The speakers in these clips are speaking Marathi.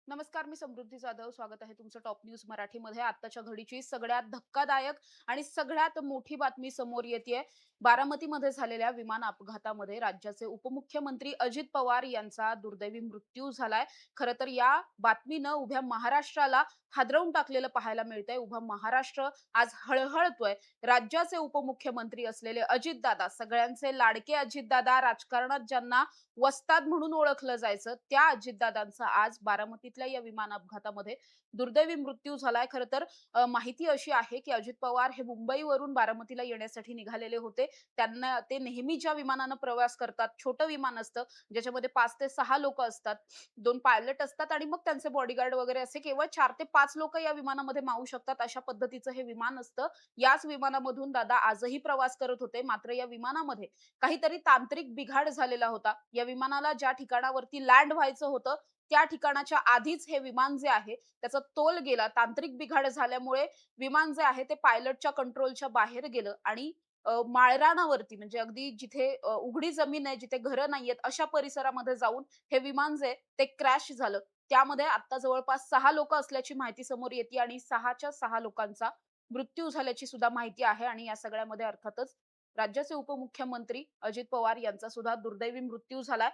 नमस्कार, मी समृद्धी जाधव. स्वागत आहे तुमचं टॉप न्यूज मराठीमध्ये. आत्ताच्या घडीची सगळ्यात धक्कादायक आणि सगळ्यात मोठी बातमी समोर येतेय. बारामतीमध्ये झालेल्या विमान अपघातामध्ये राज्याचे उपमुख्यमंत्री अजित पवार यांचा दुर्दैवी मृत्यू झालाय. खरं तर या बातमीनं उभ्या महाराष्ट्राला हादरवून टाकलेलं पाहायला मिळतंय. उभा महाराष्ट्र आज हळहळतोय. राज्याचे उपमुख्यमंत्री असलेले अजितदादा, सगळ्यांचे लाडके अजितदादा, राजकारणात ज्यांना वस्ताद म्हणून ओळखलं जायचं, त्या अजितदादांचा आज बारामतीतल्या या विमान अपघातामध्ये दुर्दैवी मृत्यू झालाय. खरं तर माहिती अशी आहे, की अजित पवार हे मुंबईवरून बारामतीला येण्यासाठी निघालेले होते. त्यांना ते नेहमी ज्या विमानानं प्रवास करतात, छोटं विमान असतं, ज्याच्यामध्ये 5 ते 6 लोकं असतात, 2 पायलट असतात आणि मग त्यांचे बॉडीगार्ड वगैरे असे केवळ 4 ते 5 लोकं या विमानामध्ये मावू शकतात, अशा पद्धतीचं हे विमान असतं. याच विमानामधून दादा आजही प्रवास करत होते. मात्र या विमानामध्ये काहीतरी तांत्रिक बिघाड झालेला होता. या विमानाला ज्या ठिकाणावरती लँड व्हायचं होतं, त्या ठिकाणाच्या आधीच हे विमान जे आहे त्याचा तोल गेला. तांत्रिक बिघाड झाल्यामुळे विमान जे आहे ते पायलटच्या कंट्रोलच्या बाहेर गेलं आणि माळरानावरती म्हणजे अगदी जिथे उघडी जमीन आहे, जिथे घरं नाहीयेत, अशा परिसरामध्ये जाऊन हे विमान जे आहे ते क्रॅश झालं. त्यामध्ये आता जवळपास 6 लोकं असल्याची माहिती समोर येते आणि 6च्या 6 लोकांचा मृत्यू झाल्याची सुद्धा माहिती आहे आणि या सगळ्यामध्ये अर्थातच राज्याचे उपमुख्यमंत्री अजित पवार यांचा सुद्धा दुर्दैवी मृत्यू झालाय.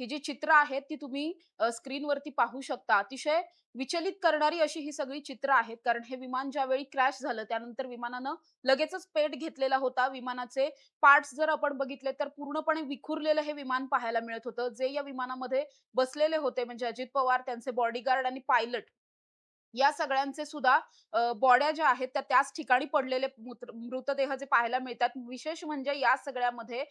ही जी चित्र आहेत ती तुम्ही स्क्रीनवरती पाहू शकता. अतिशय विचलित करणारी अशी ही सगळी चित्र आहेत. कारण हे विमान ज्यावेळी क्रॅश झालं त्यानंतर विमानानं लगेचच पेट घेतलेला होता. विमानाचे पार्ट्स जर आपण बघितले तर पूर्णपणे विखुरलेलं हे विमान पाहायला मिळत होतं. जे या विमानामध्ये बसलेले होते म्हणजे अजित पवार, त्यांचे बॉडीगार्ड आणि पायलट या सगळ्यांचे सुद्धा बॉड्या ज्या आहेत त्या त्याच ठिकाणी पडलेले मृतदेह जे पाहायला मिळतात. विशेष म्हणजे या सगळ्यामध्ये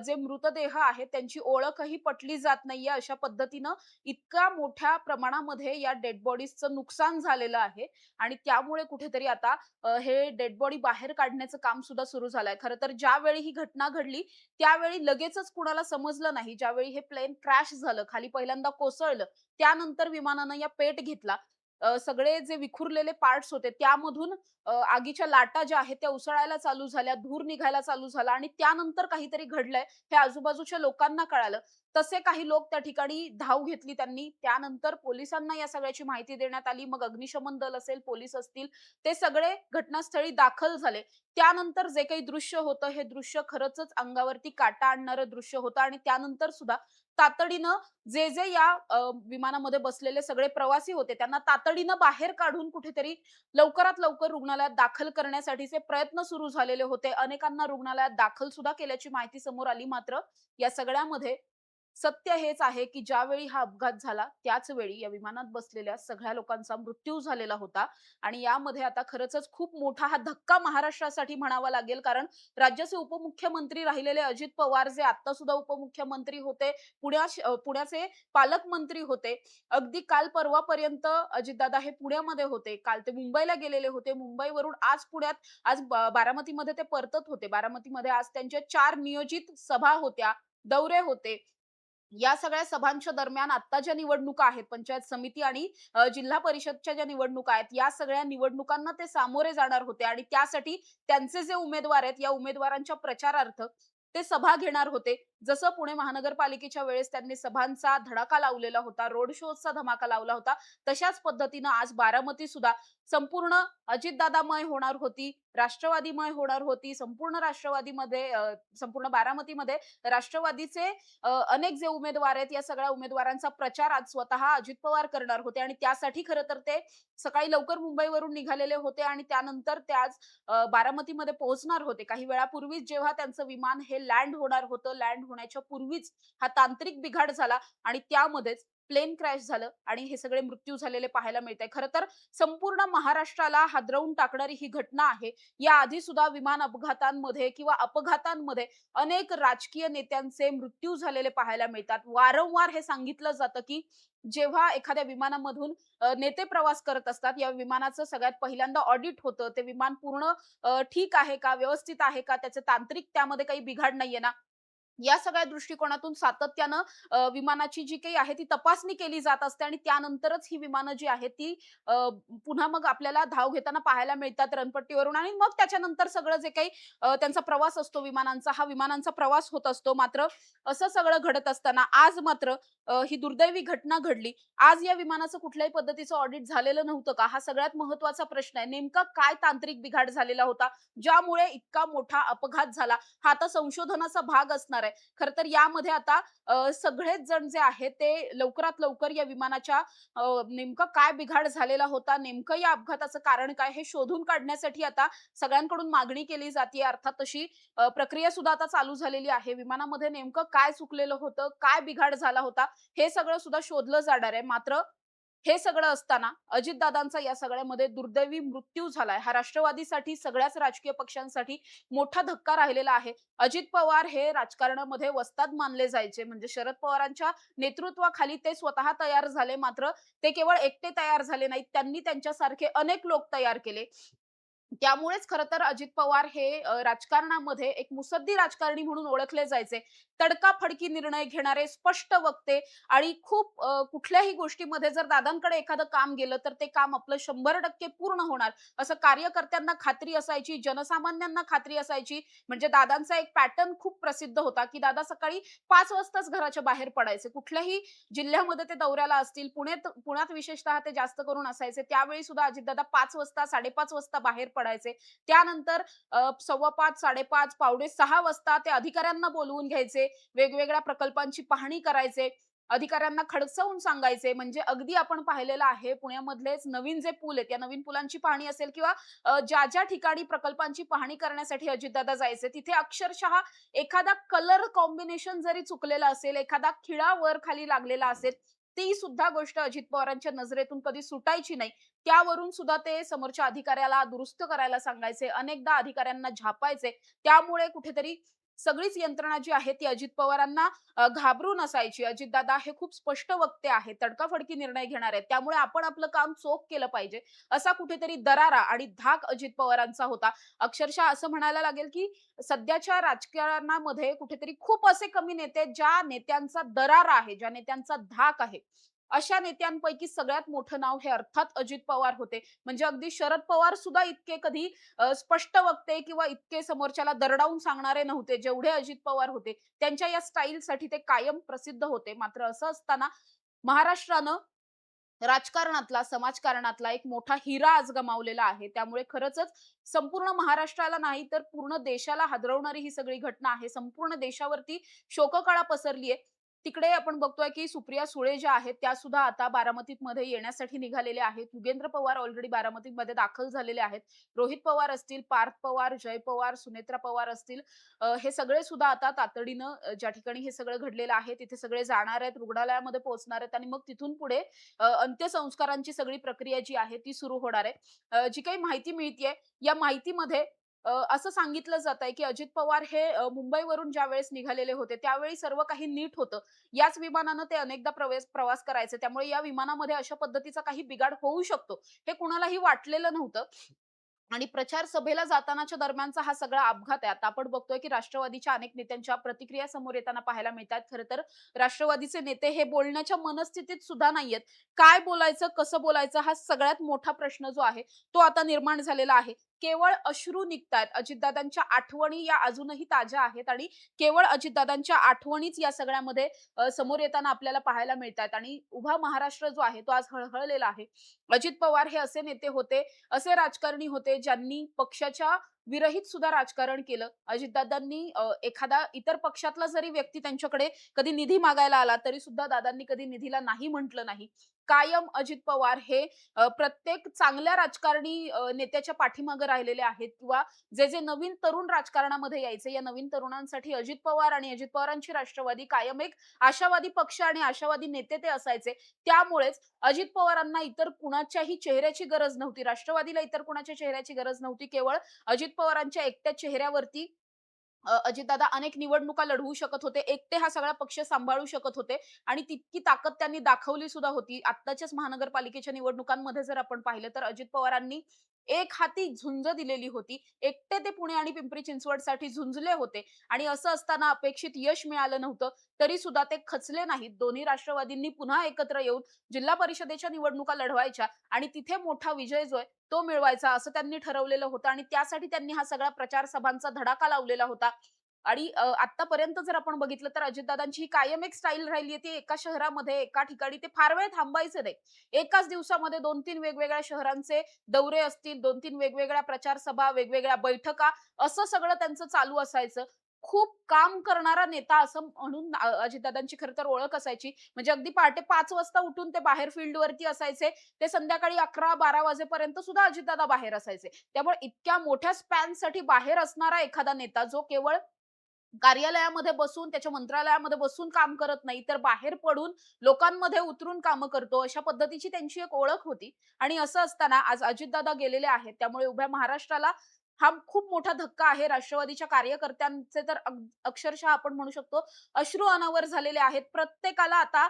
जे मृतदेह आहेत त्यांची ओळखही पटली जात नाहीये. अशा पद्धतीनं इतक्या मोठ्या प्रमाणामध्ये या डेड बॉडीजचं नुकसान झालेलं आहे आणि त्यामुळे कुठेतरी आता हे डेड बॉडी बाहेर काढण्याचं काम सुद्धा सुरू झालंय. खरं तर ज्यावेळी ही घटना घडली त्यावेळी लगेचच कुणाला समजलं नाही. ज्यावेळी हे प्लेन क्रॅश झालं, खाली पहिल्यांदा कोसळलं, त्यानंतर विमानानं या पेट घेतला. सगळे जे विखुरलेले पार्ट्स होते त्यामधून आगीच्या लाटा ज्या आहेत त्या उसळायला चालू झाल्या, धूर निघायला चालू झाला आणि त्यानंतर काहीतरी घडलंय हे आजूबाजूच्या लोकांना कळालं. तसे काही लोक त्या ठिकाणी धाव घेतली त्यांनी. त्यानंतर पोलिसांना या सगळ्याची माहिती देण्यात आली. मग अग्निशमन दल असेल, पोलीस असतील, ते सगळे घटनास्थळी दाखल झाले. त्यानंतर जे काही दृश्य होतं, हे दृश्य खरंचच अंगावरती काटा आणणारं दृश्य होतं आणि त्यानंतर सुद्धा तातडीनं जे या विमानामध्ये बसलेले सगळे प्रवासी होते, त्यांना तातडीनं बाहेर काढून कुठेतरी लवकरात लवकर रुग्णालयात दाखल करण्यासाठीचे प्रयत्न सुरू झालेले होते. अनेकांना रुग्णालयात दाखल सुद्धा केल्याची माहिती समोर आली. मात्र या सगळ्यामध्ये सत्य हेच आहे, की ज्यावेळी हा अपघात झाला, त्याच वेळी या विमानात बसलेल्या सगळ्या लोकांचा मृत्यू झालेला होता आणि यामध्ये आता खरंचच खूप मोठा हा धक्का महाराष्ट्रासाठी म्हणावा लागेल. कारण राज्याचे उपमुख्यमंत्री राहिलेले अजित पवार, जे आता सुद्धा उपमुख्यमंत्री होते, पुण्याचे पालकमंत्री होते. अगदी काल परवापर्यंत अजितदादा हे पुण्यामध्ये होते. काल ते मुंबईला गेलेले होते. मुंबईवरून आज पुण्यात आज बारामतीमध्ये ते परतत होते. बारामतीमध्ये आज त्यांच्या 4 नियोजित सभा होत्या, दौरे होते. या सगळ्या सभांच्या दरम्यान आता ज्या निवडणुका आहेत, पंचायत समिती आणि जिल्हा परिषदच्या ज्या निवडणुका आहेत, या सगळ्या निवडणुकांना ते सामोरे जाणार होते आणि त्यासाठी त्यांचे जे उमेदवार आहेत, या उमेदवारांच्या प्रचारार्थ ते सभा घेणार होते. जसं पुणे महानगरपालिकेच्या वेळेस त्यांनी सभांचा धडाका लावलेला होता, रोड शोचा धमाका लावला होता, तशाच पद्धतीनं आज बारामती सुद्धा संपूर्ण अजितदादामय होणार होती, राष्ट्रवादीमय होणार होती. संपूर्ण राष्ट्रवादीमध्ये संपूर्ण बारामतीमध्ये राष्ट्रवादीचे अनेक जे उमेदवार आहेत, या सगळ्या उमेदवारांचा प्रचार आज स्वतः अजित पवार करणार होते आणि त्यासाठी खरं तर ते सकाळी लवकर मुंबईवरून निघालेले होते आणि त्यानंतर ते आज बारामतीमध्ये पोहोचणार होते. काही वेळापूर्वीच जेव्हा त्यांचं विमान हे लँड होणार होतं, लँड होण्याच्या पूर्वीच हा तांत्रिक बिघाड झाला आणि त्यामध्येच प्लेन क्रॅश झालं आणि हे सगळे मृत्यू झालेले पाहायला मिळतंय. खरं तर संपूर्ण महाराष्ट्राला हादरवून टाकणारी ही घटना आहे. याआधी सुद्धा विमान अपघातांमध्ये किंवा अपघातांमध्ये अनेक राजकीय नेत्यांचे मृत्यू झालेले पाहायला मिळतात. वारंवार हे सांगितलं जातं, की जेव्हा एखाद्या विमानामधून नेते प्रवास करत असतात, या विमानाचं सगळ्यात पहिल्यांदा ऑडिट होतं. ते विमान पूर्ण ठीक आहे का? व्यवस्थित आहे का? त्याचे तांत्रिक त्यामध्ये काही बिघाड नाहीये ना? या सगळ्या दृष्टिकोनातून सातत्यानं विमानाची जी काही आहे ती तपासणी केली जात असते आणि त्यानंतरच ही विमानं जी आहेत ती अ, पुन्हा मग आपल्याला धाव घेताना पाहायला मिळतात रणपट्टीवरून आणि मग त्याच्यानंतर सगळं जे काही त्यांचा प्रवास असतो विमानांचा, हा विमानांचा प्रवास होत असतो. मात्र असं सगळं घडत असताना आज मात्र ही दुर्दैवी घटना घडली. आज या विमानाचं कुठल्याही पद्धतीचं ऑडिट झालेलं नव्हतं का? हा सगळ्यात महत्त्वाचा प्रश्न आहे. नेमका काय तांत्रिक बिघाड झालेला होता, ज्यामुळे इतका मोठा अपघात झाला? हा आता संशोधनाचा भाग असणार आहे. खरं तर यामध्ये आता सगळेच जण जे आहेत ते लवकरात लवकर या विमानाच्या नेमकं काय बिघाड झालेला होता, नेमकं या अपघाताचं कारण काय हे शोधून काढण्यासाठी आता सगळ्यांकडून मागणी केली जातीये. अर्थात तशी प्रक्रिया सुद्धा आता चालू झालेली आहे. विमानामध्ये नेमकं काय चुकलेलं होतं, काय बिघाड झाला होता, हे सगळं सुद्धा शोधलं जाणार आहे. मात्र हे सगळं असताना अजितदादांचा या सगळ्यामध्ये दुर्दैवी मृत्यू झालाय. हा राष्ट्रवादीसाठी सगळ्याच राजकीय पक्षांसाठी मोठा धक्का राहिलेला आहे. अजित पवार हे राजकारणामध्ये वस्ताद मानले जायचे. म्हणजे शरद पवारांच्या नेतृत्वाखाली ते स्वतः तयार झाले. मात्र ते केवळ एकटे तयार झाले नाहीत. त्यांनी त्यांच्यासारखे अनेक लोक तयार केले. त्यामुळेच खरं तर अजित पवार हे राजकारणामध्ये एक मुत्सद्दी राजकारणी म्हणून ओळखले जायचे. तडकाफडकी निर्णय घेणारे, स्पष्ट वक्ते आणि खूप कुठल्याही गोष्टीमध्ये जर दादांकडे एखादं काम गेलं, तर ते काम आपलं 100% पूर्ण होणार, असं कार्यकर्त्यांना खात्री असायची, जनसामान्यांना खात्री असायची. म्हणजे दादांचा एक पॅटर्न खूप प्रसिद्ध होता, की दादा सकाळी 5 वाजताच घराच्या बाहेर पडायचे. कुठल्याही जिल्ह्यामध्ये ते दौऱ्याला असतील, पुण्यात विशेषतः ते जास्त करून असायचे. त्यावेळी सुद्धा अजितदादा 5 वाजता, 5:30 वाजता बाहेर पडायचे. त्यानंतर 5:15, 5:30, पावणे 6 वाजता ते अधिकाऱ्यांना बोलवून घ्यायचे. वेगवेगळ्या प्रकल्पांची पाहणी करायचे. अधिकाऱ्यांना खडसावून सांगायचे. म्हणजे अगदी आपण पाहिलेलं आहे पुण्यामधलेच नवीन जे पूल आहेत, या नवीन पुलांची पाहणी असेल किंवा ज्या ठिकाणी प्रकल्पांची पाहणी करण्यासाठी अजितदादा जायचे, तिथे अक्षरशः एखादा कलर कॉम्बिनेशन जरी चुकलेला असेल, एखादा खिळा वर खाली लागलेला असेल, ती सुद्धा गोष्ट अजित पवारांच्या नजरेतून कधी सुटायची नाही. त्यावरून सुद्धा ते समोरच्या अधिकाऱ्याला दुरुस्त करायला सांगायचे. अनेकदा अधिकाऱ्यांना झापायचे. त्यामुळे कुठेतरी सगळीच यंत्रणा जी आहे ती अजित पवारांना घाबरून असायची. अजितदादा हे खूप स्पष्ट वक्ते आहेत, तडकाफडकी निर्णय घेणार आहेत. त्यामुळे आपण आपलं काम चोख केलं पाहिजे. असा कुठेतरी दरारा आणि धाक अजित पवारांचा होता. अक्षरशः असं म्हणायला लागेल, की सध्याच्या राजकारणामध्ये कुठेतरी खूप असे कमी नेते आहेत, ज्या नेत्यांचा दरारा आहे, ज्या नेत्यांचा धाक आहे. अशा नेत्यांपैकी सगळ्यात मोठं नाव हे अर्थात अजित पवार होते. म्हणजे अगदी शरद पवार सुद्धा इतके कधी स्पष्ट वक्ते किंवा इतके समोरच्याला दरडावून सांगणारे नव्हते, जेवढे अजित पवार होते. त्यांच्या या स्टाईलसाठी ते कायम प्रसिद्ध होते. मात्र असं असताना महाराष्ट्रानं राजकारणातला, समाजकारणातला एक मोठा हिरा आज गमावलेला आहे. त्यामुळे खरंचच संपूर्ण महाराष्ट्राला नाही तर पूर्ण देशाला हादरवणारी ही सगळी घटना आहे. संपूर्ण देशावरती शोककळा पसरली आहे. तिकडे आपण बघतोय की सुप्रिया सुळे ज्या आहेत त्या सुद्धा आता बारामतीमध्ये येण्यासाठी निघालेल्या आहेत. युगेंद्र पवार ऑलरेडी बारामतीमध्ये दाखल झालेले आहेत. रोहित पवार असतील, पार्थ पवार, जय पवार, सुनेत्रा पवार असतील हे सगळे सुद्धा आता तातडीनं ज्या ठिकाणी हे सगळं घडलेलं आहे तिथे सगळे जाणार आहेत, रुग्णालयामध्ये पोहोचणार आहेत आणि मग तिथून पुढे अंत्यसंस्कारांची सगळी प्रक्रिया जी आहे ती सुरू होणार आहे. जी काही माहिती मिळतीये, या माहितीमध्ये असं सांगितलं जातंय, की अजित पवार हे मुंबईवरून ज्यावेळेस निघालेले होते, त्यावेळी सर्व काही नीट होतं. याच विमानानं ते अनेकदा प्रवास करायचे. त्यामुळे या विमानामध्ये अशा पद्धतीचा काही बिघाड होऊ शकतो, हे कुणालाही वाटलेलं नव्हतं. आणि प्रचार सभेला जातानाच्या दरम्यानचा हा सगळा अपघात आहे. आता आपण बघतोय, की राष्ट्रवादीच्या अनेक नेत्यांच्या प्रतिक्रिया समोर येताना पाहायला मिळतात. खरं तर राष्ट्रवादीचे नेते हे बोलण्याच्या मनस्थितीत सुद्धा नाहीयेत. काय बोलायचं, कसं बोलायचं हा सगळ्यात मोठा प्रश्न जो आहे, तो आता निर्माण झालेला आहे. केवळ अश्रू निघतायत. अजितदादांच्या आठवणी या अजूनही ताज्या आहेत आणि केवळ अजितदादांच्या आठवणीच या सगळ्यामध्ये समोर येताना आपल्याला पाहायला मिळतात आणि उभा महाराष्ट्र जो आहे, तो आज हळहळलेला आहे. अजित पवार हे असे नेते होते असे राजकारणी होते ज्यांनी पक्षाच्या विरहित सुद्धा राजकारण केलं. अजितदादांनी एखादा इतर पक्षातला जरी व्यक्ती त्यांच्याकडे कधी निधी मागायला आला, तरी सुद्धा दादांनी कधी निधीला नाही म्हटलं नाही. कायम अजित पवार हे प्रत्येक चांगल्या राजकारणी नेत्याच्या पाठीमागे राहिलेले आहेत किंवा जे नवीन तरुण राजकारणामध्ये यायचे, या नवीन तरुणांसाठी अजित पवार आणि अजित पवारांची राष्ट्रवादी कायम एक आशावादी पक्ष आणि आशावादी नेते ते असायचे. त्यामुळेच अजित पवारांना इतर कुणाच्याही चेहऱ्याची गरज नव्हती. राष्ट्रवादीला इतर कुणाच्या चेहऱ्याची गरज नव्हती. केवळ अजित पवारांच्या एकट्या चेहऱ्यावरती अजितदादा अनेक निवडणुका लढवू शकत होते. एकटे हा सगळा पक्ष सांभाळू शकत होते आणि तितकी ताकद त्यांनी दाखवली सुद्धा होती. आत्ताच्याच महानगरपालिकेच्या निवडणुकांमध्ये जर आपण पाहिलं तर अजित पवारांनी एक हाती झुंज दिलेली होती. एकटे ते पुणे आणि पिंपरी चिंचवडसाठी झुंजले होते आणि असं असताना अपेक्षित यश मिळालं नव्हतं. तरी सुद्धा ते खचले नाहीत. दोन्ही राष्ट्रवादींनी पुन्हा एकत्र येऊन जिल्हा परिषदेच्या निवडणुका लढवायच्या आणि तिथे मोठा विजय जो आहे तो मिळवायचा असं त्यांनी ठरवलेलं होतं आणि त्यासाठी त्यांनी हा सगळा प्रचार सभांचा धडाका लावलेला होता. आणि आत्तापर्यंत जर आपण बघितलं तर अजितदादांची ही कायम एक स्टाईल राहिली आहे, ती एका शहरामध्ये, एका ठिकाणी ते फार वेळ थांबायचे नाही. एकाच दिवसामध्ये 2-3 वेगवेगळ्या शहरांचे दौरे असतील, 2-3 वेगवेगळ्या प्रचार सभा, वेगवेगळ्या बैठका असं सगळं त्यांचं चालू असायचं. खूप काम करणारा नेता असं म्हणून अजितदादांची खरं तर ओळख असायची. म्हणजे अगदी पहाटे 5 वाजता उठून ते बाहेर फील्डवरती असायचे. ते संध्याकाळी 11-12 वाजेपर्यंत सुद्धा अजितदादा बाहेर असायचे. त्यामुळे इतक्या मोठ्या स्पॅनसाठी बाहेर असणारा एखादा नेता जो केवळ कार्यालयामध्ये बसून त्याच्या मंत्रालयामध्ये बसून काम करत नाही, तर बाहेर पडून लोकांमध्ये उतरून कामं करतो. अशा पद्धतीची त्यांची एक ओळख होती आणि असं असताना आज अजितदादा गेलेले आहेत. त्यामुळे उभ्या महाराष्ट्राला हा खूप मोठा धक्का आहे. राष्ट्रवादीच्या कार्यकर्त्यांचे तर अक्षरशः आपण म्हणू शकतो अश्रू अनावर झालेले आहेत. प्रत्येकाला आता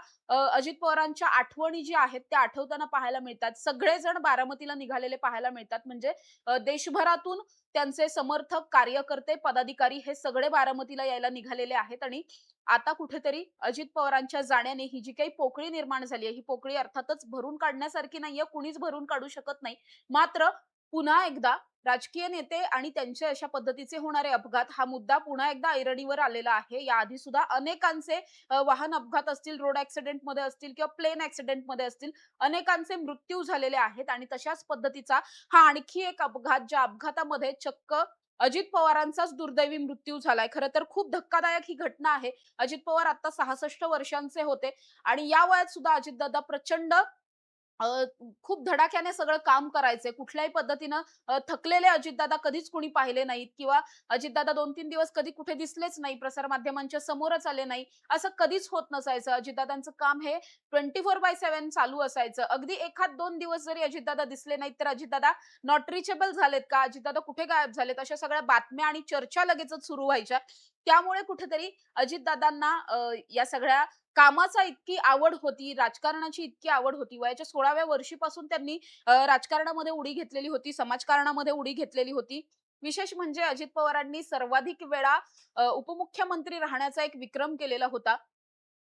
अजित पवारांच्या आठवणी ज्या आहेत त्या आठवताना पाहायला मिळतात. सगळेजण बारामतीला निघालेले पाहायला मिळतात. म्हणजे देशभरातून त्यांचे समर्थक, कार्यकर्ते, पदाधिकारी हे सगळे बारामतीला यायला निघालेले आहेत आणि आता कुठेतरी अजित पवारांच्या जाण्याने ही जी काही पोकळी निर्माण झाली आहे, ही पोकळी अर्थातच भरून काढण्यासारखी नाहीये, कुणीच भरून काढू शकत नाही. मात्र पुन्हा एकदा राजकीय नेते आणि त्यांचे अशा पद्धतीचे होणारे अपघात हा मुद्दा पुन्हा एकदा ऐरणीवर आलेला आहे. याआधी सुद्धा अनेकांचे वाहन अपघात असतील, रोड ॲक्सिडेंटमध्ये असतील किंवा प्लेन ॲक्सिडेंटमध्ये असतील, अनेकांचे मृत्यू झालेले आहेत आणि तशाच पद्धतीचा हा आणखी एक अपघात, ज्या अपघातामध्ये चक्क अजित पवारांचाच दुर्दैवी मृत्यू झालाय. खरं तर खूप धक्कादायक ही घटना आहे. अजित पवार आता 66 वर्षांचे होते आणि या वयात सुद्धा अजितदादा प्रचंड अ, खूप धडाक्याने सगळं काम करायचे. कुठल्याही पद्धतीनं थकलेले अजितदादा कधीच कुणी पाहिले नाहीत किंवा अजितदादा 2-3 दिवस कधी कुठे दिसलेच नाही, प्रसारमाध्यमांच्या समोरच आले नाही. असं कधीच होत नसायचं. अजितदादांचं काम हे 24/7 चालू असायचं. अगदी एखाद 2 दिवस जरी अजितदादा दिसले नाहीत, तर अजितदादा नॉट रिचेबल झालेत का? अजितदादा कुठे गायब झालेत? अशा सगळ्या बातम्या आणि चर्चा लगेचच सुरू व्हायच्या. त्यामुळे कुठेतरी अजितदादांना या सगळ्या कामाचा इतकी आवड होती, राजकारणाची इतकी आवड होती. वयाच्या 16व्या वर्षीपासून त्यांनी राजकारणामध्ये उडी घेतलेली होती, समाजकारणामध्ये उडी घेतलेली होती. विशेष म्हणजे अजित पवारांनी सर्वाधिक वेळा उपमुख्यमंत्री राहण्याचा एक विक्रम केलेला होता.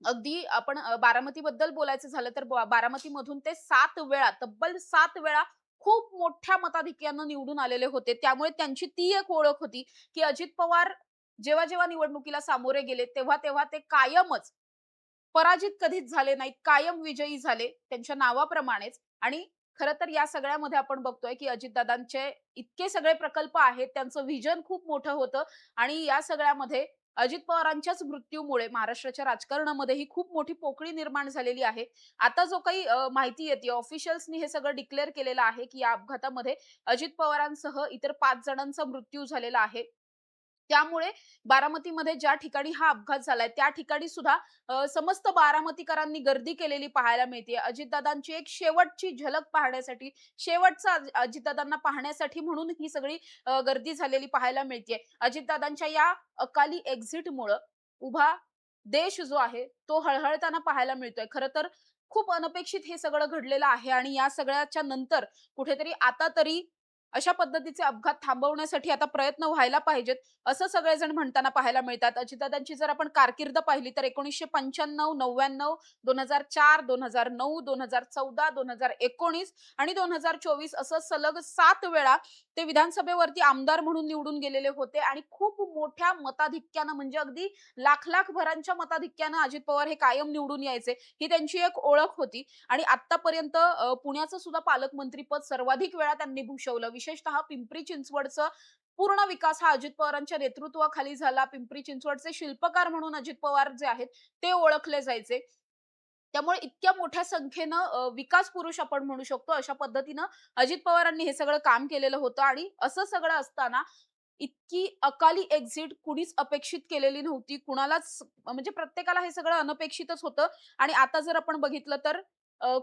अगदी आपण बारामतीबद्दल बोलायचं झालं तर बारामतीमधून ते 7 वेळा, तब्बल 7 वेळा खूप मोठ्या मताधिक्यानं निवडून आलेले होते. त्यामुळे त्यांची ती एक ओळख होती, की अजित पवार जेव्हा-जेव्हा निवडणुकीला सामोरे गेले, तेव्हा-तेव्हा ते कायमच पराजित कधीच झाले नाहीत. कायम विजयी झाले त्यांच्या नावाप्रमाणेच आणि खरं तर या सगळ्यामध्ये आपण बघतोय, की अजितदादांचे इतके सगळे प्रकल्प आहेत. त्यांचं व्हिजन खूप मोठं होतं आणि या सगळ्यामध्ये अजित पवारांच्याच मृत्यूमुळे महाराष्ट्राच्या राजकारणामध्ये ही खूप मोठी पोकळी निर्माण झालेली आहे. आता जो काही माहिती येते ऑफिशियल्सनी हे सगळं डिक्लेअर केलेलं आहे, की या अपघातामध्ये अजित पवारांसह इतर 5 जणांचा मृत्यू झालेला आहे. त्यामुळे बारामतीमध्ये ज्या ठिकाणी हा अपघात झालाय, त्या ठिकाणी सुद्धा समस्त बारामतीकरांनी गर्दी केलेली पाहायला मिळते. अजितदादांची एक शेवटची झलक पाहण्यासाठी, शेवटचा अजितदादांना पाहण्यासाठी म्हणून ही सगळी गर्दी झालेली पाहायला मिळते. अजितदादांच्या या अकाली एक्झिटमुळं उभा देश जो आहे, तो हळहळताना पाहायला मिळतोय. खरं तर खूप अनपेक्षित हे सगळं घडलेलं आहे आणि या सगळ्याच्या नंतर कुठेतरी आता तरी अशा पद्धतीचे अपघात थांबवण्यासाठी आता प्रयत्न व्हायला पाहिजेत, असं सगळेजण म्हणताना पाहायला मिळतात. अजितदादांची जर आपण कारकीर्द पाहिली तर 1995, 99, 2004, 2009, 2014, 2019 आणि 2024 असं सलग 7 वेळा ते विधानसभेवरती आमदार म्हणून निवडून गेलेले होते आणि खूप मोठ्या मताधिक्यानं म्हणजे अगदी लाख-लाख भरांच्या मताधिक्यानं अजित पवार हे कायम निवडून यायचे. ही त्यांची एक ओळख होती आणि आत्तापर्यंत पुण्याचं सुद्धा पालकमंत्रीपद सर्वाधिक वेळा त्यांनी भूषवलं. विशेषतः पिंपरी चिंचवडचं पूर्ण विकास हा अजित पवारांच्या नेतृत्वाखाली झाला. पिंपरी चिंचवडचे शिल्पकार म्हणून अजित पवार जे आहेत, ते ओळखले जायचे. त्यामुळे इतक्या मोठ्या संख्येनं विकास पुरुष आपण म्हणू शकतो. अशा पद्धतीनं अजित पवारांनी हे सगळं काम केलेलं होतं आणि असं सगळं असताना इतकी अकाली एक्झिट कुणीच अपेक्षित केलेली नव्हती. कुणालाच म्हणजे प्रत्येकाला हे सगळं अनपेक्षितच होतं आणि आता जर आपण बघितलं तर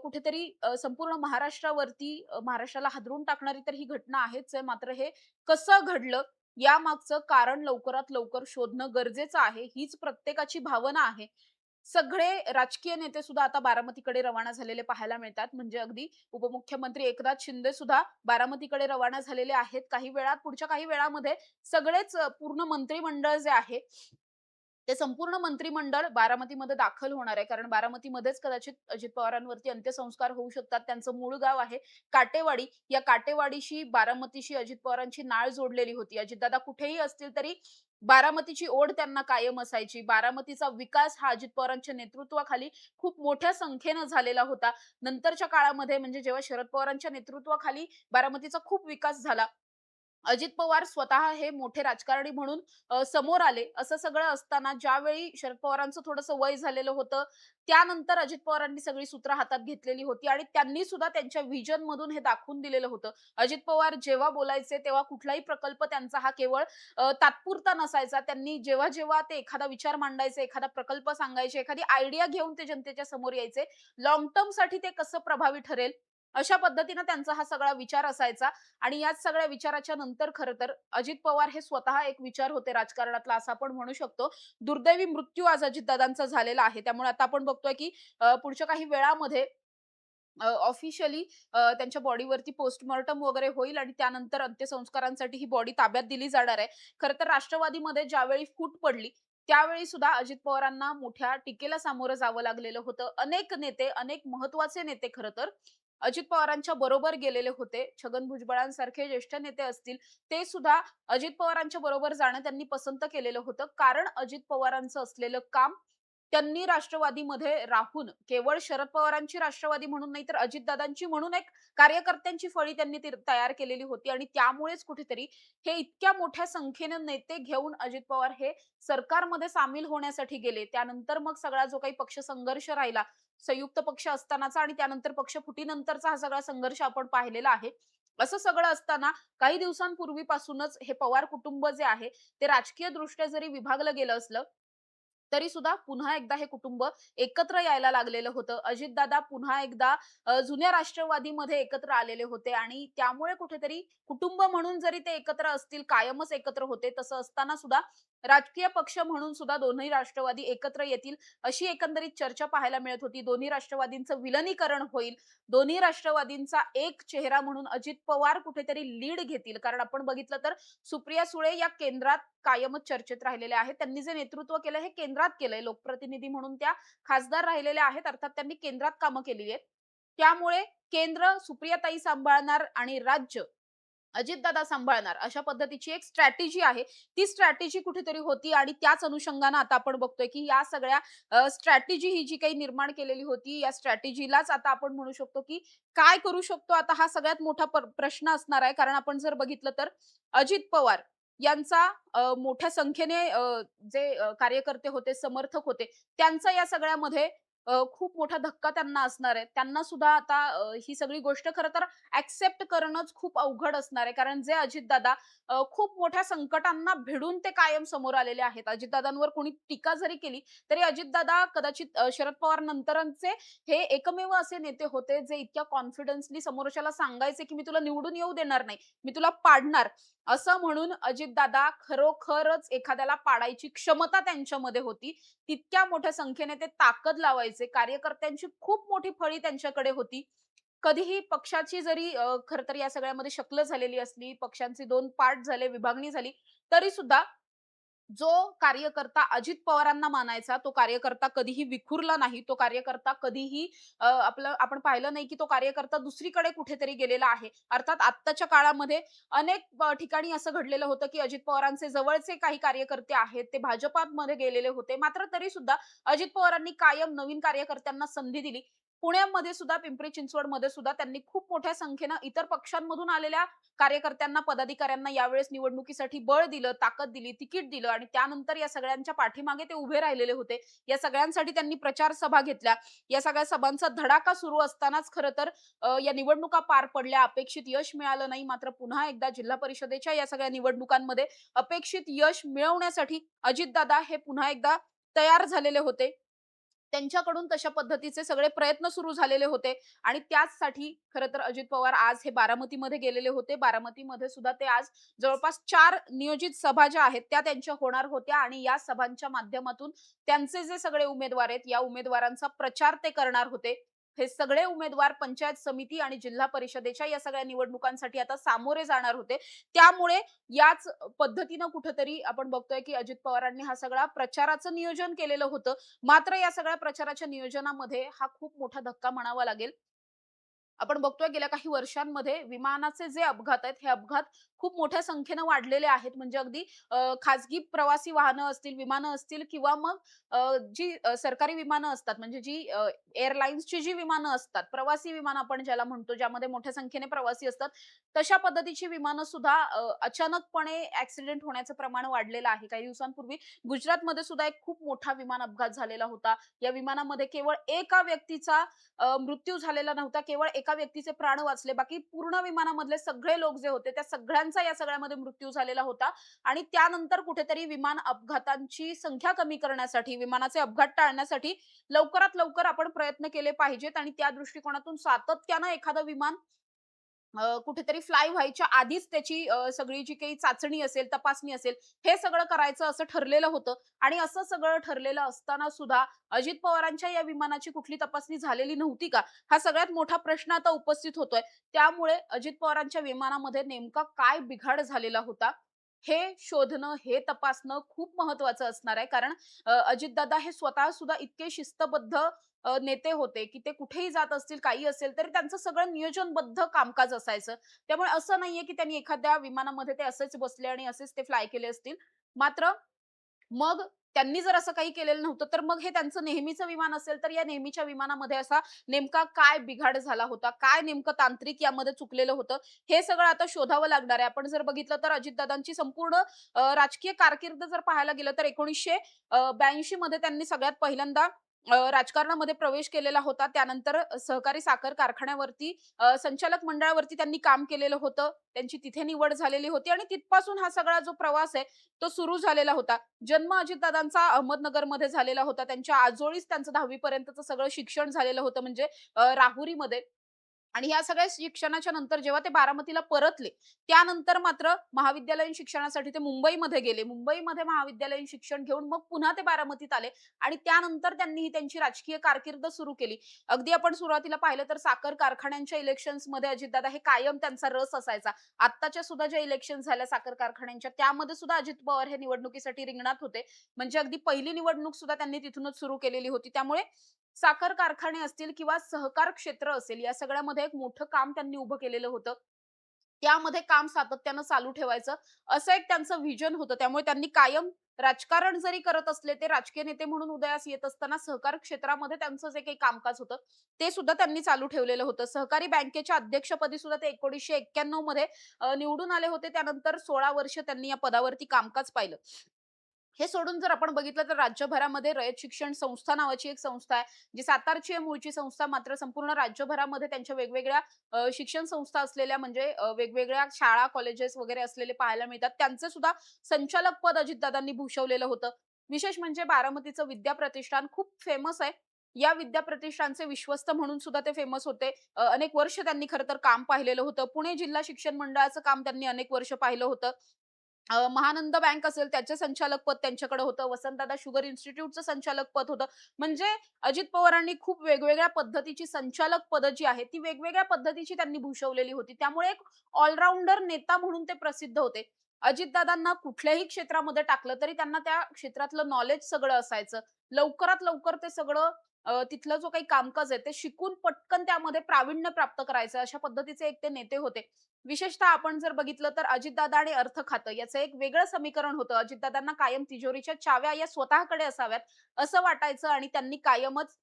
कुठेतरी संपूर्ण महाराष्ट्रावरती महाराष्ट्राला हादरून टाकणारी तर ही घटना आहेच आहे. मात्र हे कसं घडलं यामागचं कारण लवकरात लवकर शोधणं गरजेचं आहे. हीच प्रत्येकाची भावना आहे. सगळे राजकीय नेते सुद्धा आता बारामतीकडे रवाना झालेले पाहायला मिळतात. म्हणजे अगदी उपमुख्यमंत्री एकनाथ शिंदे सुद्धा बारामतीकडे रवाना झालेले आहेत. पुढच्या काही वेळामध्ये सगळेच पूर्ण मंत्रिमंडळ जे आहे, ते संपूर्ण मंत्रिमंडळ बारामतीमध्ये दाखल होणार आहे. कारण बारामतीमध्येच कदाचित अजित पवारांवरती अंत्यसंस्कार होऊ शकतात. त्यांचं मूळ गाव आहे काटेवाडी. या काटेवाडीशी, बारामतीशी अजित पवारांची नाळ जोडलेली होती. अजितदादा कुठेही असतील तरी बारामतीची ओढ त्यांना कायम असायची. बारामतीचा विकास हा अजित पवारांच्या नेतृत्वाखाली खूप मोठ्या संख्येनं झालेला होता. नंतरच्या काळामध्ये म्हणजे जेव्हा शरद पवारांच्या नेतृत्वाखाली बारामतीचा खूप विकास झाला. अजित पवार स्वतः हे मोठे राजकारणी म्हणून समोर आले. असं सगळं असताना ज्यावेळी शरद पवारांचं थोडंसं वय झालेलं होतं, त्यानंतर अजित पवारांनी सगळी सूत्र हातात घेतलेली होती आणि त्यांनी सुद्धा त्यांच्या व्हिजनमधून हे दाखवून दिलेलं होतं. अजित पवार जेव्हा बोलायचे तेव्हा कुठलाही प्रकल्प त्यांचा हा केवळ तात्पुरता नसायचा. त्यांनी जेव्हा-जेव्हा ते एखादा विचार मांडायचे, एखादा प्रकल्प सांगायचे, एखादी आयडिया घेऊन ते जनतेच्या समोर यायचे. लाँग टर्मसाठी ते कसं प्रभावी ठरेल, अशा पद्धतीनं त्यांचा हा सगळा विचार असायचा. आणि याच सगळ्या विचाराच्या नंतर खरं तर अजित पवार हे स्वतः एक विचार होते राजकारणातला असं आपण म्हणू शकतो. दुर्दैवी मृत्यू आज अजितदादांचा झालेला आहे. त्यामुळे आता आपण बघतोय की पुढच्या काही वेळामध्ये ऑफिशियली त्यांच्या बॉडीवरती पोस्टमॉर्टम वगैरे होईल आणि त्यानंतर अंत्यसंस्कारांसाठी ही बॉडी ताब्यात दिली जाणार आहे. खरं तर राष्ट्रवादीमध्ये ज्यावेळी फूट पडली, त्यावेळी सुद्धा अजित पवारांना मोठ्या टीकेला सामोरं जावं लागलेलं होतं. अनेक नेते, अनेक महत्त्वाचे नेते खरं तर अजित पवारांच्या बरोबर गेलेले होते. छगन भुजबळांसारखे ज्येष्ठ नेते असतील, ते सुद्धा अजित पवारांच्या बरोबर जाणं त्यांनी पसंत केलेलं होतं. कारण अजित पवारांचं असलेलं काम त्यांनी राष्ट्रवादीमध्ये राहून केवळ शरद पवारांची राष्ट्रवादी म्हणून नाही तर अजितदादांची म्हणून एक कार्यकर्त्यांची फळी त्यांनी तयार केलेली होती आणि त्यामुळेच कुठेतरी हे इतक्या मोठ्या संख्येने नेते घेऊन अजित पवार हे सरकारमध्ये सामील होण्यासाठी गेले. त्यानंतर मग सगळा जो काही पक्ष संघर्ष राहिला, संयुक्त पक्ष असतानाचा आणि त्यानंतर पक्ष फुटीनंतरचा हा सगळा संघर्ष आपण पाहिलेला आहे. असं सगळं असताना काही दिवसांपूर्वीपासूनच हे पवार कुटुंब जे आहे, ते राजकीयदृष्ट्या जरी विभागलं गेलं असलं, तरी सुद्धा पुन्हा एकदा हे कुटुंब एकत्र यायला लागलेलं होतं. अजितदादा पुन्हा एकदा जुन्या राष्ट्रवादीमध्ये एकत्र आलेले होते आणि त्यामुळे कुठेतरी कुटुंब म्हणून जरी ते एकत्र असतील, कायमच एकत्र होते. तसं असताना सुद्धा राजकीय पक्ष म्हणून सुद्धा दोन्ही राष्ट्रवादी एकत्र येतील, अशी एकंदरीत चर्चा पाहायला मिळत होती. दोन्ही राष्ट्रवादींचं विलनीकरण होईल. दोन्ही राष्ट्रवादींचा एक चेहरा म्हणून अजित पवार कुठेतरी लीड घेतील. कारण आपण बघितलं तर सुप्रिया सुळे या केंद्रात कायमच चर्चेत राहिलेल्या आहेत. त्यांनी जे नेतृत्व केलं हे केंद्रात केलंय. लोकप्रतिनिधी म्हणून त्या खासदार राहिलेल्या आहेत. अर्थात त्यांनी केंद्रात कामं केलेली आहेत. त्यामुळे केंद्र सुप्रियाताई सांभाळणार आणि राज्य अजितदादा सांभाळणार अशा पद्धतीची एक स्ट्रॅटेजी आहे. ती स्ट्रॅटेजी कुठेतरी होती आणि त्याच अनुषंगानं आता आपण बघतोय, की या सगळ्या स्ट्रॅटेजी ही जी काही निर्माण केलेली होती, या स्ट्रॅटेजीलाच आता आपण म्हणू शकतो, की काय करू शकतो आता हा सगळ्यात मोठा प्रश्न असणार आहे. कारण आपण जर बघितलं तर अजित पवार यांचा मोठ्या संख्येने जे कार्यकर्ते होते, समर्थक होते, त्यांचा या सगळ्यामध्ये खूप मोठा धक्का त्यांना असणार आहे. त्यांना सुद्धा आता ही सगळी गोष्ट खरं तर एक्सेप्ट करणंच खूप अवघड असणार आहे. कारण जे अजितदादा खूप मोठ्या संकटांना भिडून ते कायम समोर आलेले आहेत. अजितदादांवर कोणी टीका जरी केली, तरी अजितदादा कदाचित शरद पवार नंतरचे हे एकमेव असे नेते होते, जे इतक्या कॉन्फिडन्सली समोरच्याला सांगायचे, की "मी तुला निवडून येऊ देणार नाही. मी तुला पाडणार." असं म्हणून अजितदादा खरोखरच एखाद्याला पाडायची क्षमता त्यांच्यामध्ये होती. तितक्या मोठ्या संख्येने ते ताकद लावायचे. कार्यकर्त्यांची खूप मोठी फळी त्यांच्याकडे होती. कधीही पक्षाची जरी खरं तर या सगळ्यामध्ये शकलं झालेली असली, पक्षांचे 2 पार्ट झाले, विभागणी झाली, तरी सुद्धा जो कार्यकर्ता अजित पवारांना मानायचा, तो कार्यकर्ता कधीही विखुरला नाही. तो कार्यकर्ता कधीही आपण पाहिलं नाही, की तो कार्यकर्ता दुसरीकडे कुठेतरी गेलेला आहे. अर्थात आत्ताच्या काळामध्ये अनेक ठिकाणी असं घडलेलं होतं, की अजित पवारांचे जवळचे काही कार्यकर्ते आहेत, ते भाजपामध्ये गेलेले होते. मात्र तरी सुद्धा अजित पवारांनी कायम नवीन कार्यकर्त्यांना संधी दिली. पुण्यामध्ये सुद्धा, पिंपरी चिंचवडमध्ये सुद्धा त्यांनी खूप मोठ्या संख्येनं इतर पक्षांमधून आलेल्या कार्यकर्त्यांना, पदाधिकाऱ्यांना यावेळेस निवडणुकीसाठी बळ दिलं, ताकद दिली, तिकीट दिलं आणि त्यानंतर या सगळ्यांच्या पाठीमागे ते उभे राहिलेले होते. या सगळ्यांसाठी त्यांनी प्रचार सभा घेतल्या. या सगळ्या सभांचा धडाका सुरू असतानाच खरं तर या निवडणुका पार पडल्या. अपेक्षित यश मिळालं नाही. मात्र पुन्हा एकदा जिल्हा परिषदेच्या या सगळ्या निवडणुकांमध्ये अपेक्षित यश मिळवण्यासाठी अजितदादा हे पुन्हा एकदा तयार झालेले होते. त्यांच्याकडून तशा पद्धतीचे सगळे प्रयत्न सुरू झालेले होते आणि त्याचसाठी खरं तर अजित पवार आज हे बारामतीमध्ये गेलेले होते. बारामतीमध्ये सुद्धा ते आज जवळपास 4 नियोजित सभा ज्या आहेत त्या त्यांच्या होणार होत्या आणि या सभांच्या माध्यमातून त्यांचे जे सगळे उमेदवार आहेत, या उमेदवारांचा प्रचार ते करणार होते. हे सगळे उमेदवार पंचायत समिती आणि जिल्हा परिषदेच्या या सगळ्या निवडणुकांसाठी आता सामोरे जाणार होते. त्यामुळे याच पद्धतीनं कुठेतरी आपण बघतोय, की अजित पवारांनी हा सगळा प्रचाराचं नियोजन केलेलं होतं. मात्र या सगळ्या प्रचाराच्या नियोजनामध्ये हा खूप मोठा धक्का म्हणावा लागेल. आपण बघतोय गेल्या काही वर्षांमध्ये विमानाचे जे अपघात आहेत, हे अपघात खूप मोठ्या संख्येनं वाढलेले आहेत. म्हणजे अगदी खाजगी प्रवासी वाहनं असतील, विमानं असतील किंवा मग जी सरकारी विमानं असतात म्हणजे जी एअरलाईन्सची जी विमानं असतात, प्रवासी विमानं आपण ज्याला म्हणतो, ज्यामध्ये मोठ्या संख्येने प्रवासी असतात, तशा पद्धतीची विमानं सुद्धा अचानकपणे ॲक्सिडेंट होण्याचं प्रमाण वाढलेलं आहे. काही दिवसांपूर्वी गुजरातमध्ये सुद्धा एक खूप मोठा विमान अपघात झालेला होता. या विमानामध्ये केवळ एका व्यक्तीचा मृत्यू झालेला नव्हता. केवळ एका व्यक्तीचे प्राण वाचले. बाकी पूर्ण विमानामधले सगळे लोक जे होते, त्या सगळ्यांचा या सगळ्यामध्ये मृत्यू झालेला होता आणि त्यानंतर कुठेतरी विमान अपघातांची संख्या कमी करण्यासाठी, विमानाचे अपघात टाळण्यासाठी लवकरात लवकर आपण प्रयत्न केले पाहिजेत आणि त्या दृष्टिकोनातून सातत्यानं एखादं विमान कुठेतरी फ्लाय व्हायच्या आधीच त्याची सगळी जी काही चाचणी असेल, तपासणी असेल, हे सगळं करायचं असं ठरलेलं होतं आणि असं सगळं ठरलेलं असताना सुद्धा अजित पवारांच्या या विमानाची कुठली तपासणी झालेली नव्हती का? हा सगळ्यात मोठा प्रश्न आता उपस्थित होतोय. त्यामुळे अजित पवारांच्या विमानामध्ये नेमका काय बिघाड झालेला होता, हे शोधणं, हे तपासणं खूप महत्त्वाचं असणार आहे. कारण अजितदादा हे स्वतः सुद्धा इतके शिस्तबद्ध नेते होते, की ते कुठेही जात असतील, काही असेल, तरी त्यांचं सगळं नियोजनबद्ध कामकाज असायचं. त्यामुळे असं नाहीये, की त्यांनी एखाद्या विमानामध्ये ते असेच बसले आणि असेच ते फ्लाय केले असतील. मात्र मग त्यांनी जर असं काही केलेलं नव्हतं, तर मग हे त्यांचं नेहमीचं विमान असेल, तर या नेहमीच्या विमानामध्ये असा नेमका काय बिघाड झाला होता? काय नेमकं तांत्रिक यामध्ये चुकलेलं होतं? हे सगळं आता शोधावं लागणार आहे. आपण जर बघितलं तर अजितदादांची संपूर्ण राजकीय कारकीर्द जर पाहायला गेलं तर 1982 मध्ये त्यांनी सगळ्यात पहिल्यांदा राजकारणामध्ये प्रवेश केलेला होता. त्यानंतर सहकारी साखर कारखान्यावरती संचालक मंडळावरती त्यांनी काम केलेलं होतं. त्यांची तिथे निवड झालेली होती आणि तिथपासून हा सगळा जो प्रवास आहे, तो सुरू झालेला होता. जन्म अजितदादांचा अहमदनगरमध्ये झालेला होता. त्यांच्या आजोळीच त्यांचं 10वी पर्यंतचं सगळं शिक्षण झालेलं होतं म्हणजे राहुरीमध्ये. आणि ह्या सगळ्या शिक्षणाच्या नंतर जेव्हा ते बारामतीला परतले, त्यानंतर मात्र महाविद्यालयीन शिक्षणासाठी ते मुंबईमध्ये गेले. मुंबईमध्ये महाविद्यालयीन शिक्षण घेऊन मग पुन्हा ते बारामतीत आले आणि त्यानंतर त्यांनी ही त्यांची राजकीय कारकीर्द सुरू केली. अगदी आपण सुरुवातीला पाहिलं तर साखर कारखान्यांच्या इलेक्शन्समध्ये अजितदादा हे कायम त्यांचा रस असायचा. आत्ताच्या सुद्धा ज्या इलेक्शन्स झाल्या साखर कारखान्यांच्या, त्यामध्ये सुद्धा अजित पवार हे निवडणुकीसाठी रिंगणात होते. म्हणजे अगदी पहिली निवडणूक सुद्धा त्यांनी तिथूनच सुरू केलेली होती. त्यामुळे साखर कारखाने असतील किंवा सहकार क्षेत्र असेल, या सगळ्यामध्ये एक मोठं काम त्यांनी उभं केलेलं होतं. त्यामध्ये काम सातत्यानं चालू ठेवायचं, असं एक त्यांचं व्हिजन होतं. त्यामुळे त्यांनी कायम राजकारण जरी करत असले, ते राजकीय नेते म्हणून उदयास येत असताना सहकार क्षेत्रामध्ये त्यांचं जे काही कामकाज होतं, ते सुद्धा त्यांनी चालू ठेवलेलं होतं. सहकारी बँकेच्या अध्यक्षपदी सुद्धा ते 1991 मध्ये निवडून आले होते. त्यानंतर 16 वर्ष त्यांनी या पदावरती कामकाज पाहिलं. हे सोडून जर आपण बघितलं तर राज्यभरामध्ये रयत शिक्षण संस्था नावाची एक संस्था आहे, जी सातारची आहे मूळची संस्था. मात्र संपूर्ण राज्यभरामध्ये त्यांच्या वेगवेगळ्या शिक्षण संस्था असलेल्या म्हणजे वेगवेगळ्या शाळा, कॉलेजेस वगैरे असलेले पाहायला मिळतात. त्यांचं सुद्धा संचालक पद अजितदादांनी भूषवलेलं होतं. विशेष म्हणजे बारामतीचं विद्या प्रतिष्ठान खूप फेमस आहे. या विद्या प्रतिष्ठानचे विश्वस्त म्हणून सुद्धा ते फेमस होते. अनेक वर्ष त्यांनी खरं तर काम पाहिलेलं होतं. पुणे जिल्हा शिक्षण मंडळाचं काम त्यांनी अनेक वर्ष पाहिलं होतं. महानंद बँक असेल त्याचे संचालक पद त्यांच्याकडे होतं. वसंतदादा शुगर इन्स्टिट्यूटचं संचालक पद होतं. म्हणजे अजित पवारांनी खूप वेगवेगळ्या पद्धतीची संचालक पदं जी आहेत, ती वेगवेगळ्या पद्धतीची त्यांनी भूषवलेली होती. त्यामुळे एक ऑलराउंडर नेता म्हणून ते प्रसिद्ध होते. अजितदादांना कुठल्याही क्षेत्रामध्ये टाकलं तरी त्यांना त्या क्षेत्रातलं नॉलेज सगळं असायचं. लवकरात लवकर ते सगळं तिथलं जो काही कामकाज आहे ते शिकून पटकन त्यामध्ये प्रावीण्य प्राप्त करायचं अशा पद्धतीचे एक ते नेते होते. विशेषतः आपण जर बघितलं तर अजितदादा आणि अर्थ खातं याचं एक वेगळं समीकरण होतं. अजितदादांना कायम तिजोरीच्या चाव्या या स्वतःकडे असाव्यात असं वाटायचं आणि त्यांनी कायमच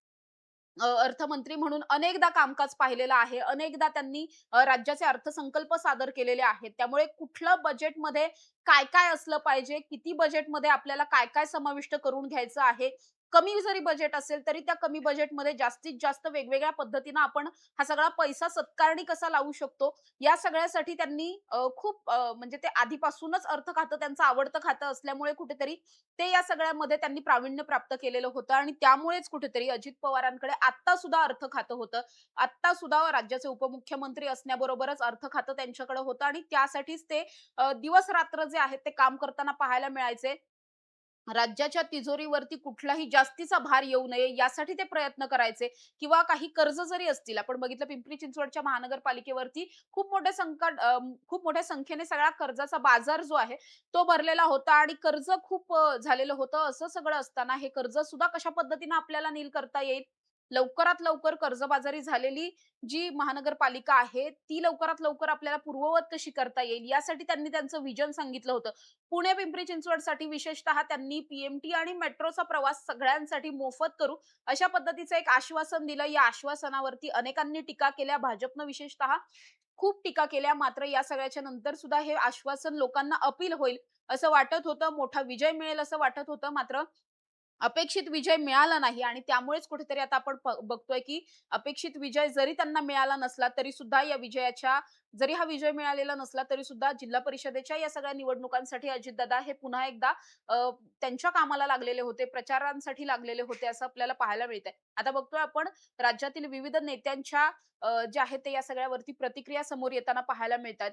अर्थमंत्री म्हणून अनेकदा कामकाज पाहिलेलं आहे. अनेकदा त्यांनी राज्याचे अर्थसंकल्प सादर केलेले आहेत. त्यामुळे कुठलं बजेटमध्ये काय-काय असलं पाहिजे, किती बजेटमध्ये आपल्याला काय-काय समाविष्ट करून घ्यायचं आहे, कमी जरी बजेट असेल तरी त्या कमी बजेटमध्ये जास्तीत जास्त वेगवेगळ्या पद्धतीनं आपण हा सगळा पैसा सत्कारणी कसा लावू शकतो, या सगळ्यासाठी त्यांनी खूप म्हणजे ते आधीपासूनच अर्थ खातं त्यांचं आवडतं खातं असल्यामुळे कुठेतरी ते या सगळ्यामध्ये त्यांनी प्रावीण्य प्राप्त केलेलं होतं आणि त्यामुळेच कुठेतरी अजित पवारांकडे आत्ता सुद्धा अर्थ खातं होतं. आत्ता सुद्धा राज्याचे उपमुख्यमंत्री असण्याबरोबरच अर्थ खातं त्यांच्याकडे होतं आणि त्यासाठीच ते दिवस-रात्र जे आहेत ते काम करताना पाहायला मिळायचे. राज्याच्या तिजोरीवरती कुठलाही जास्तीचा भार येऊ नये यासाठी ते प्रयत्न करायचे किंवा काही कर्ज जरी असतील आपण बघितलं पिंपरी चिंचवडच्या महानगरपालिकेवरती खूप मोठ्या संख्येने सगळा कर्जाचा बाजार जो आहे तो भरलेला होता आणि कर्ज खूप झालेलं होतं. असं सगळं असताना हे कर्ज सुद्धा कशा पद्धतीने आपल्याला नील करता येईल, लवकरात लवकर कर्जबाजारी झालेली जी महानगरपालिका आहे ती लवकरात लवकर आपल्याला पूर्ववत कशी करता येईल यासाठी त्यांनी त्यांचं व्हिजन सांगितलं होतं. पुणे पिंपरी चिंचवडसाठी विशेषतः त्यांनी पीएमटी आणि मेट्रोचा प्रवास सगळ्यांसाठी मोफत करू, अशा पद्धतीचं एक आश्वासन दिलं. या आश्वासनावरती अनेकांनी टीका केल्या. भाजपनं विशेषतः खूप टीका केल्या. मात्र या सगळ्याच्या नंतर सुद्धा हे आश्वासन लोकांना अपील होईल असं वाटत होतं. मोठा विजय मिळेल असं वाटत होतं. मात्र अपेक्षित विजय मिळाला नाही आणि त्यामुळेच कुठेतरी आता आपण बघतोय, की अपेक्षित विजय जरी त्यांना मिळाला नसला, तरी सुद्धा या विजयाच्या जरी हा विजय मिळालेला नसला, तरी सुद्धा जिल्हा परिषदेच्या या सगळ्या निवडणुकांसाठी अजितदादा हे पुन्हा एकदा अ, त्यांच्या कामाला लागलेले होते, प्रचारांसाठी लागलेले होते, असं आपल्याला पाहायला मिळतंय. आता बघतोय आपण राज्यातील विविध नेत्यांच्या जे आहेत ते या सगळ्यावरती प्रतिक्रिया समोर येताना पाहायला मिळतात.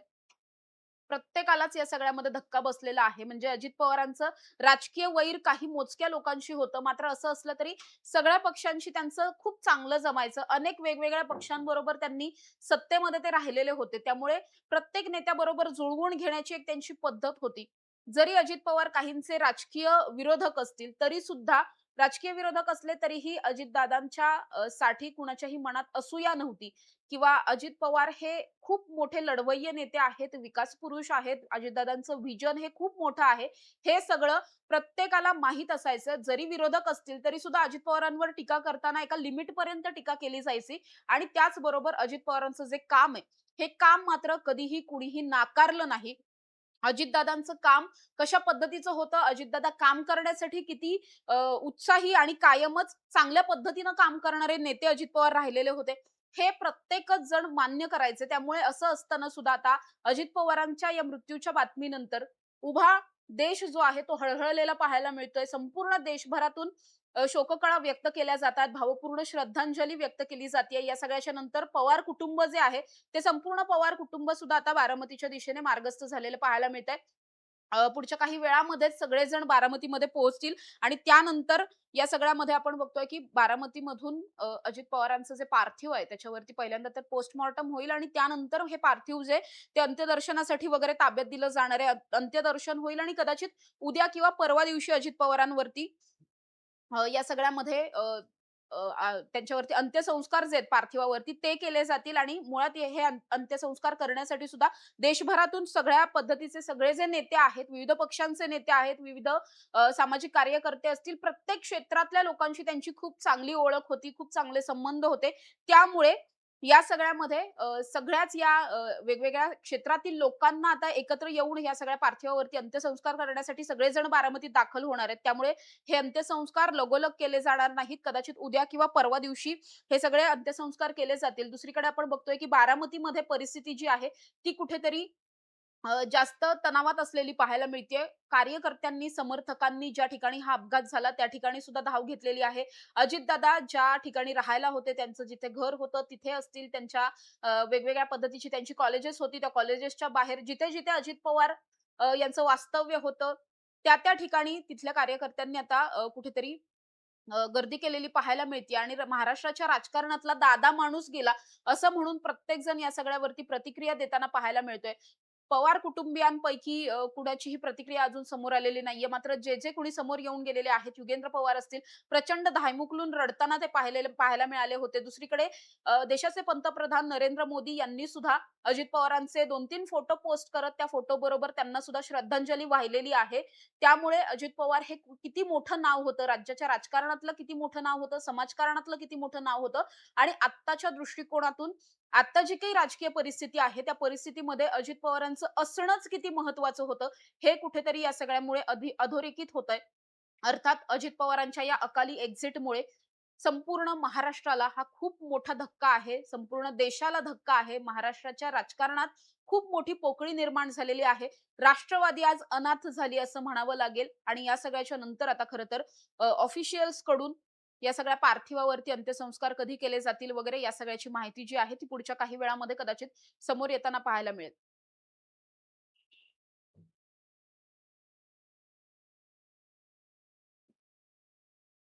प्रत्येकालाच या सगळ्यामध्ये धक्का बसलेला आहे. म्हणजे अजित पवारांचं राजकीय वैर काही मोजक्या लोकांशी होतं. मात्र असं असलं तरी सगळ्या पक्षांशी त्यांचं खूप चांगलं जमायचं. अनेक वेगवेगळ्या पक्षांबरोबर त्यांनी सत्तेमध्ये ते राहिलेले होते. त्यामुळे प्रत्येक नेत्याबरोबर जुळवून घेण्याची एक त्यांची पद्धत होती. जरी अजित पवार काहींचे राजकीय विरोधक असतील, तरी सुद्धा राजकीय विरोधक असले तरीही अजितदादांच्या साठी कुणाच्याही मनात असूया नव्हती. किंवा अजित पवार हे खूप मोठे लढवय्ये नेते आहेत, विकास पुरुष आहेत. अजितदादांचं व्हिजन हे खूप मोठं आहे. हे सगळं प्रत्येकाला माहीत असायचं. जरी विरोधक असतील तरी सुद्धा अजित पवारांवर टीका करताना एका लिमिटपर्यंत टीका केली जायची आणि त्याचबरोबर अजित पवारांचं जे काम आहे, हे काम मात्र कधीही कुणीही नाकारलं नाही. अजितदादांचं काम कशा पद्धतीचं होतं, अजितदादा काम करण्यासाठी किती उत्साही आणि कायमच चांगल्या पद्धतीनं काम करणारे नेते अजित पवार राहिलेले होते. हे प्रत्येकच जण मान्य करायचे. त्यामुळे असं असताना सुद्धा आता अजित पवारांच्या या मृत्यूच्या बातमीनंतर उभा देश जो आहे तो हळहळलेला पाहायला मिळतोय. संपूर्ण देशभरातून शोककळा व्यक्त केल्या जातात. भावपूर्ण श्रद्धांजली व्यक्त केली जातेय. या सगळ्याच्या नंतर पवार कुटुंब जे आहे, ते संपूर्ण पवार कुटुंब सुद्धा आता बारामतीच्या दिशेने मार्गस्थ झालेलं पाहायला मिळतंय. पुढच्या काही वेळामध्येच सगळेजण बारामतीमध्ये पोहोचतील आणि त्यानंतर या सगळ्यामध्ये आपण बघतोय, की बारामतीमधून अजित पवारांचं जे पार्थिव आहे त्याच्यावरती पहिल्यांदा तर पोस्टमॉर्टम होईल आणि त्यानंतर हे पार्थिव जे ते अंत्यदर्शनासाठी वगैरे ताब्यात दिलं जाणार आहे. अंत्यदर्शन होईल आणि कदाचित उद्या किंवा परवा दिवशी अजित पवारांवरती या सगळ्यामध्ये अ, त्यांच्यावरती अंत्यसंस्कार जे आहेत पार्थिवावरती ते केले जातील आणि मुळात हे अंत्यसंस्कार करण्यासाठी सुद्धा देशभरातून सगळ्या पद्धतीचे सगळे जे नेते आहेत, विविध पक्षांचे नेते आहेत, विविध सामाजिक कार्यकर्ते असतील, प्रत्येक क्षेत्रातल्या लोकांशी त्यांची खूप चांगली ओळख होती, खूप चांगले संबंध होते. त्यामुळे या सगळ्यामध्ये सगळ्याच या वेगवेगळ्या क्षेत्रातील लोकांना आता एकत्र येऊन या सगळ्या पार्थिवावरती अंत्यसंस्कार करण्यासाठी सगळेजण बारामतीत दाखल होणार आहेत. त्यामुळे हे अंत्यसंस्कार लगोलग केले जाणार नाहीत. कदाचित उद्या किंवा परवा दिवशी हे सगळे अंत्यसंस्कार केले जातील. दुसरीकडे आपण बघतोय, की बारामतीमध्ये परिस्थिती जी आहे, ती कुठेतरी जास्त तणावात असलेली पाहायला मिळतेय. कार्यकर्त्यांनी, समर्थकांनी ज्या ठिकाणी हा अपघात झाला, त्या ठिकाणी सुद्धा धाव घेतलेली आहे. अजितदादा ज्या ठिकाणी राहायला होते, त्यांचं जिथे घर होतं, तिथे असतील. त्यांच्या वेगवेगळ्या पद्धतीची त्यांची कॉलेजेस होती. त्या कॉलेजेसच्या बाहेर जिथे-जिथे अजित पवार यांचं वास्तव्य होतं, त्या-त्या ठिकाणी तिथल्या कार्यकर्त्यांनी आता कुठेतरी गर्दी केलेली पाहायला मिळते आणि महाराष्ट्राच्या राजकारणातला दादा माणूस गेला, असं म्हणून प्रत्येकजण या सगळ्यावरती प्रतिक्रिया देताना पाहायला मिळतोय. पवार कुटुंबियांपैकी कुणाचीही प्रतिक्रिया अजून समोर आलेली नाहीये. मात्र जे कोणी समोर येऊन गेलेले आहेत, युगेंद्र पवार असतील, प्रचंड धायमुकलून रडताना ते पाहायला मिळाले होते. दुसरीकडे देशाचे पंतप्रधान नरेंद्र मोदी यांनी सुद्धा अजित पवारांचे 2-3 फोटो पोस्ट करत त्या फोटोबरोबर त्यांना सुद्धा श्रद्धांजली वाहिलेली आहे. त्यामुळे अजित पवार हे किती मोठं नाव होतं, राज्याच्या राजकारणातलं किती मोठं नाव होतं, समाजकारणातलं किती मोठं नाव होतं आणि आत्ताच्या दृष्टिकोनातून आता जी काही राजकीय परिस्थिती आहे, त्या परिस्थितीमध्ये अजित पवारांचं असणंच किती महत्वाचं होतं, हे कुठेतरी या सगळ्यामुळे अधोरेखित होतंय. अर्थात अजित पवारांच्या या अकाली एक्झिटमुळे संपूर्ण महाराष्ट्राला हा खूप मोठा धक्का आहे. संपूर्ण देशाला धक्का आहे. महाराष्ट्राच्या राजकारणात खूप मोठी पोकळी निर्माण झालेली आहे. राष्ट्रवादी आज अनाथ झाली असं म्हणावं लागेल आणि या सगळ्याच्या नंतर आता खरं तर ऑफिशियल्स कडून या सगळ्या पार्थिवावरती अंत्यसंस्कार कधी केले जातील वगैरे या सगळ्याची माहिती जी आहे ती पुढच्या काही वेळामध्ये कदाचित समोर येताना पाहायला मिळेल.